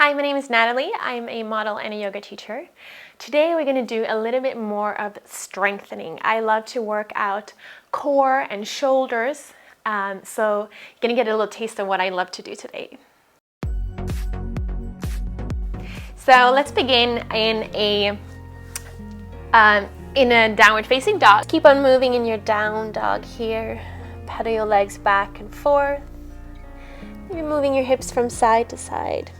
Hi, my name is Natalie. I'm a model and a yoga teacher. Today we're going to do a little bit more of strengthening. I love to work out core and shoulders, so you're going to get a little taste of what I love to do today. So let's begin in a downward facing dog. Keep on moving in your down dog here. Pedal your legs back and forth. You're moving your hips from side to side.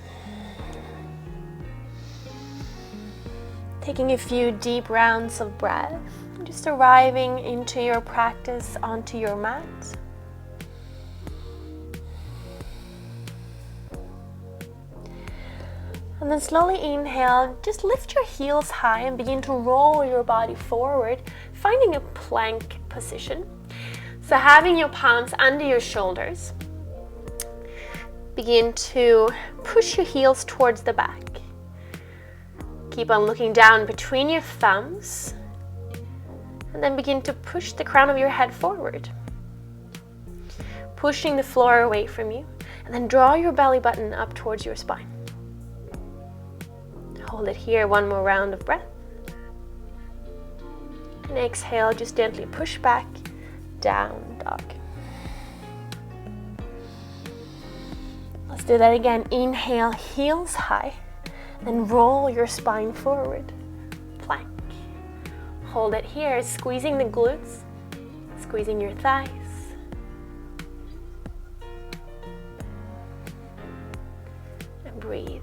Taking a few deep rounds of breath, just arriving into your practice onto your mat. And then slowly inhale, just lift your heels high and begin to roll your body forward, finding a plank position. So having your palms under your shoulders, begin to push your heels towards the back. Keep on looking down between your thumbs and then begin to push the crown of your head forward. Pushing the floor away from you and then draw your belly button up towards your spine. Hold it here, one more round of breath. And exhale, just gently push back, down dog. Let's do that again. Inhale, heels high. Then roll your spine forward, plank. Hold it here, squeezing the glutes, squeezing your thighs. And breathe.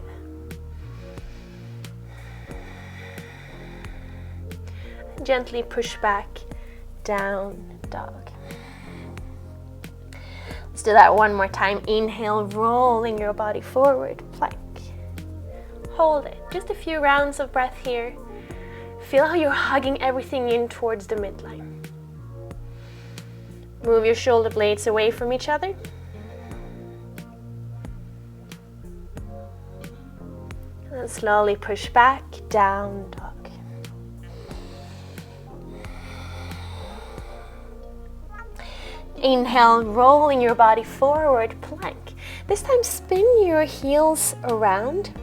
And gently push back, down dog. Let's do that one more time. Inhale, rolling your body forward, plank. Hold it, just a few rounds of breath here. Feel how you're hugging everything in towards the midline. Move your shoulder blades away from each other. And then slowly push back, down dog. Inhale, rolling your body forward, plank. This time spin your heels around.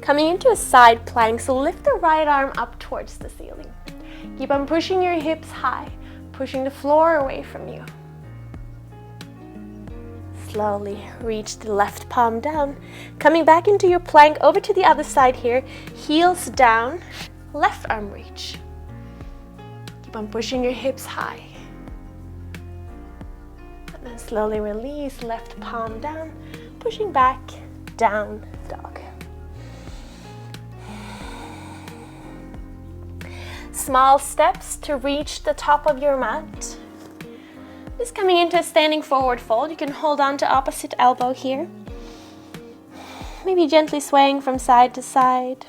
Coming into a side plank, so lift the right arm up towards the ceiling. Keep on pushing your hips high, pushing the floor away from you. Slowly reach the left palm down. Coming back into your plank, over to the other side here. Heels down, left arm reach. Keep on pushing your hips high. And then slowly release, left palm down, pushing back, down dog. Small steps to reach the top of your mat. Just coming into a standing forward fold. You can hold on to opposite elbow here. Maybe gently swaying from side to side.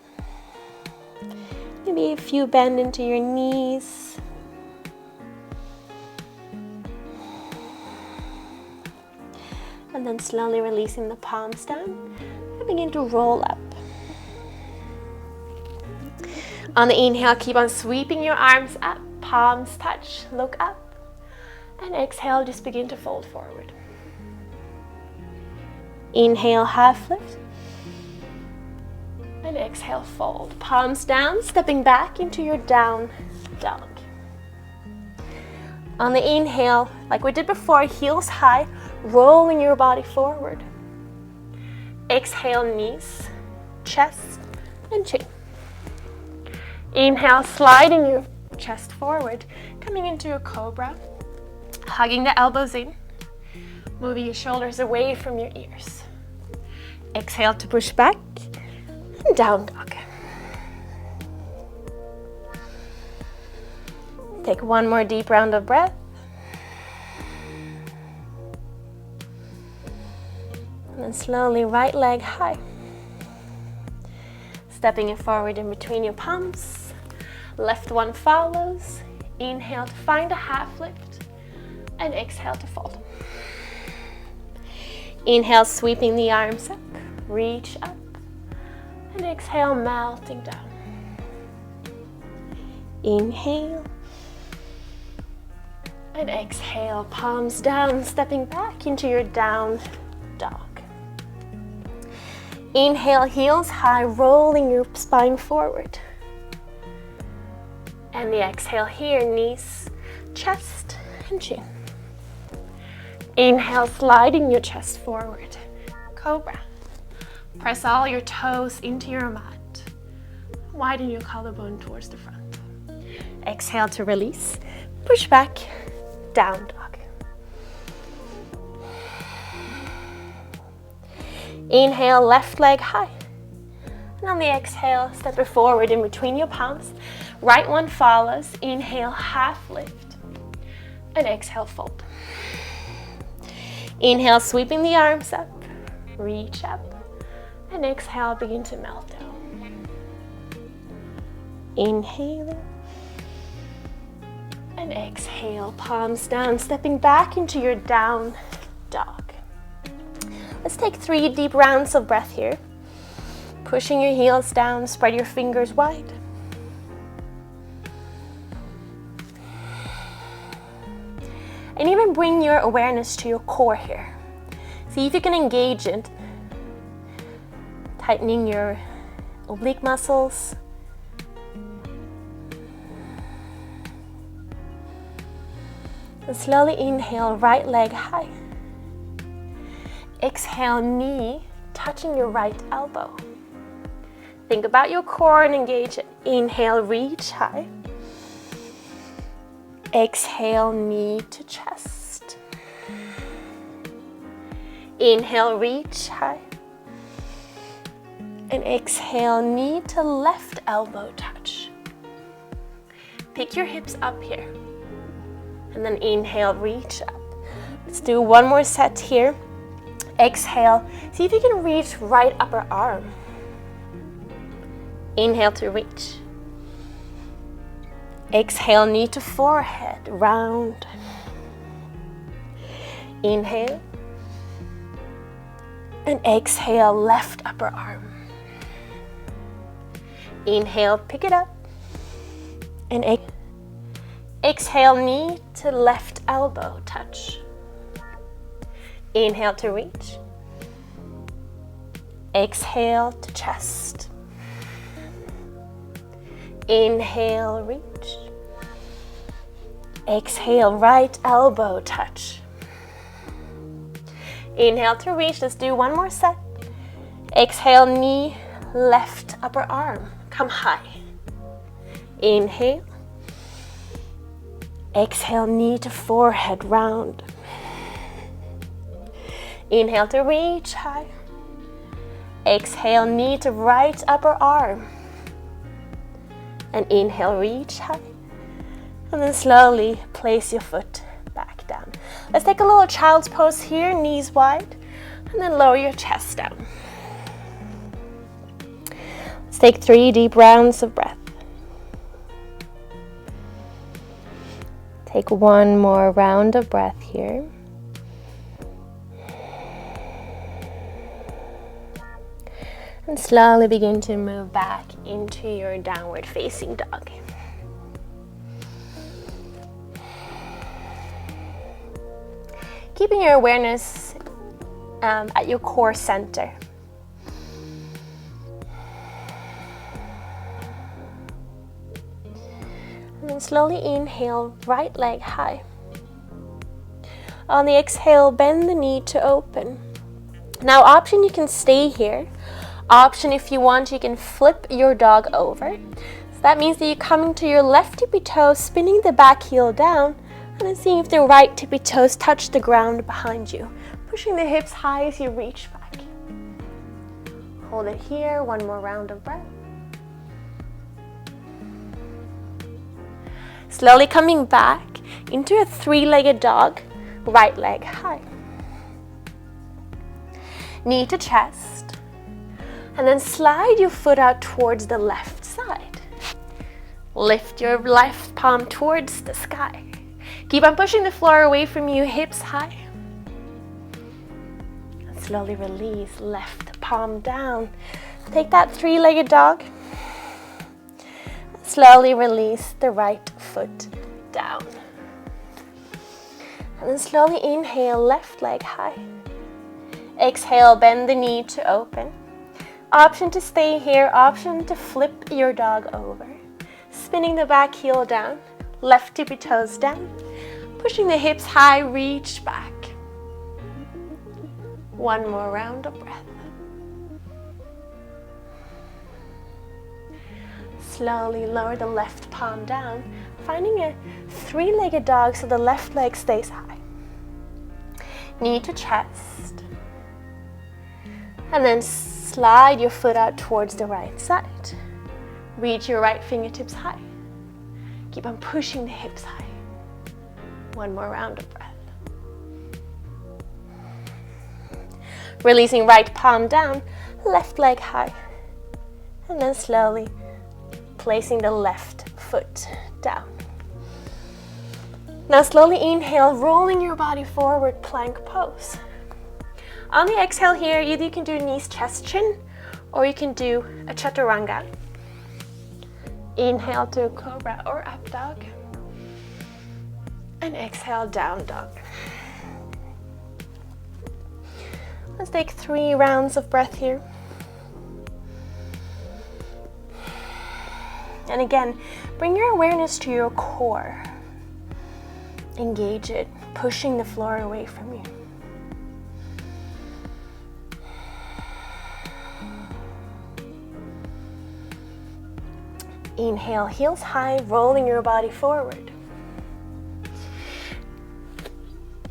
Maybe a few bend into your knees. And then slowly releasing the palms down and begin to roll up. On the inhale, keep on sweeping your arms up, palms touch, look up. And exhale, just begin to fold forward. Inhale, half lift. And exhale, fold. Palms down, stepping back into your down dog. On the inhale, like we did before, heels high, rolling your body forward. Exhale, knees, chest, and chin. Inhale, sliding your chest forward, coming into a Cobra, hugging the elbows in, moving your shoulders away from your ears. Exhale to push back, and down dog. Take one more deep round of breath. And then slowly right leg high. Stepping it forward in between your palms. Left one follows. Inhale to find a half lift. And exhale to fold. Inhale, sweeping the arms up. Reach up. And exhale, melting down. Inhale. And exhale, palms down, stepping back into your down dog. Inhale, heels high, rolling your spine forward. And the exhale here, knees, chest, and chin. Inhale, sliding your chest forward. Cobra. Press all your toes into your mat. Widen your collarbone towards the front. Exhale to release. Push back, down dog. Inhale, left leg high. And on the exhale, step it forward in between your palms. Right one follows. Inhale, half lift. And exhale, fold. Inhale, sweeping the arms up. Reach up. And exhale, begin to melt down. Inhale. And exhale, palms down, stepping back into your down dog. Let's take 3 deep rounds of breath here. Pushing your heels down, spread your fingers wide. And even bring your awareness to your core here. See if you can engage it. Tightening your oblique muscles. And slowly inhale, right leg high. Exhale, knee touching your right elbow. Think about your core and engage it. Inhale, reach high. Exhale, knee to chest. Inhale, reach high. And exhale, knee to left elbow touch. Pick your hips up here. And then inhale, reach up. Let's do one more set here. Exhale, see if you can reach right upper arm. Inhale to reach. Exhale, knee to forehead, round. Inhale. And exhale, left upper arm. Inhale, pick it up. And exhale, knee to left elbow touch. Inhale to reach. Exhale to chest. Inhale, reach. Exhale, right elbow touch. Inhale to reach. Let's do one more set. Exhale, knee, left upper arm. Come high. Inhale. Exhale, knee to forehead, round. Inhale to reach high. Exhale, knee to right upper arm. And inhale, reach high. And then slowly place your foot back down. Let's take a little child's pose here, knees wide. And then lower your chest down. Let's take 3 deep rounds of breath. Take one more round of breath here. And slowly begin to move back into your downward facing dog. Keeping your awareness at your core center. And then slowly inhale, right leg high. On the exhale, bend the knee to open. Now, option, you can stay here. Option, if you want, you can flip your dog over. So that means that you're coming to your left tippy toe, spinning the back heel down, and then seeing if the right tippy toes touch the ground behind you. Pushing the hips high as you reach back. Hold it here, one more round of breath. Slowly coming back into a 3-legged dog, right leg high. Knee to chest. And then slide your foot out towards the left side. Lift your left palm towards the sky. Keep on pushing the floor away from you, hips high. And slowly release, left palm down. Take that 3-legged dog. Slowly release the right foot down. And then slowly inhale, left leg high. Exhale, bend the knee to open. Option to stay here, option to flip your dog over. Spinning the back heel down, left tippy toes down, pushing the hips high, reach back. One more round of breath. Slowly lower the left palm down, finding a three-legged dog so the left leg stays high. Knee to chest. And then slide your foot out towards the right side. Reach your right fingertips high. Keep on pushing the hips high. One more round of breath. Releasing right palm down, left leg high. And then slowly placing the left foot down. Now slowly inhale, rolling your body forward, plank pose. On the exhale here, either you can do knees, chest, chin, or you can do a Chaturanga. Inhale to Cobra or up dog. And exhale, down dog. Let's take 3 rounds of breath here. And again, bring your awareness to your core. Engage it, pushing the floor away from you. Inhale, heels high, rolling your body forward.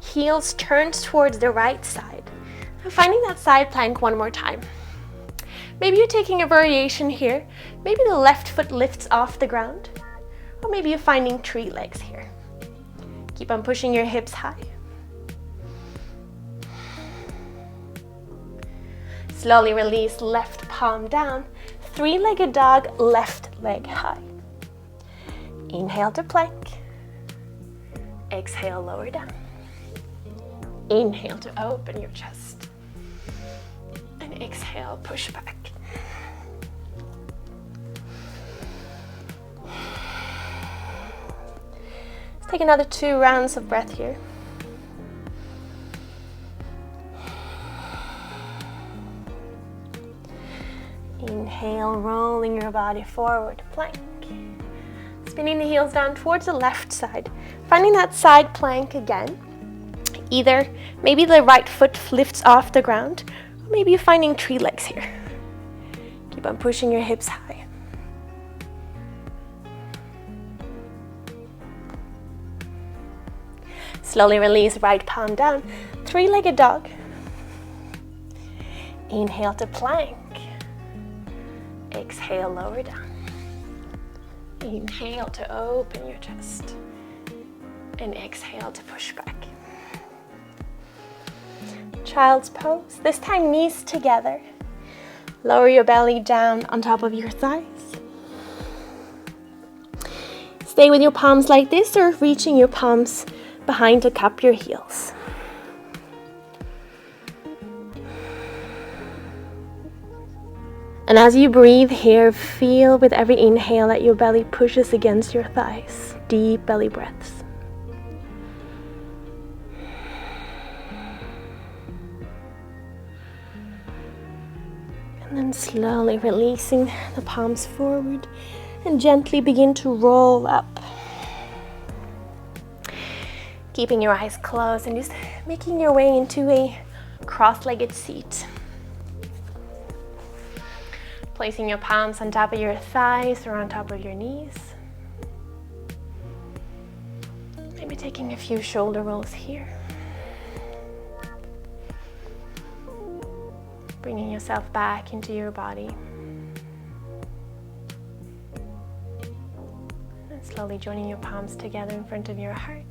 Heels turned towards the right side. I'm finding that side plank one more time. Maybe you're taking a variation here. Maybe the left foot lifts off the ground. Or maybe you're finding tree legs here. Keep on pushing your hips high. Slowly release left palm down. Three-legged dog, left leg high. Inhale to plank. Exhale, lower down. Inhale to open your chest. And exhale, push back. Let's take another 2 rounds of breath here. Inhale, rolling your body forward, plank. Spinning the heels down towards the left side. Finding that side plank again. Either maybe the right foot lifts off the ground, or maybe you're finding tree legs here. Keep on pushing your hips high. Slowly release right palm down, three-legged dog. Inhale to plank. Exhale, lower down. Inhale to open your chest. And exhale to push back. Child's pose. This time knees together. Lower your belly down on top of your thighs. Stay with your palms like this or reaching your palms behind to cup your heels. And as you breathe here, feel with every inhale that your belly pushes against your thighs. Deep belly breaths. And then slowly releasing the palms forward and gently begin to roll up. Keeping your eyes closed and just making your way into a cross-legged seat. Placing your palms on top of your thighs or on top of your knees. Maybe taking a few shoulder rolls here. Bringing yourself back into your body. And slowly joining your palms together in front of your heart.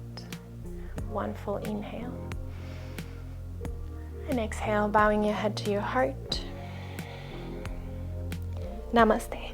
One full inhale. And exhale, bowing your head to your heart. Namaste.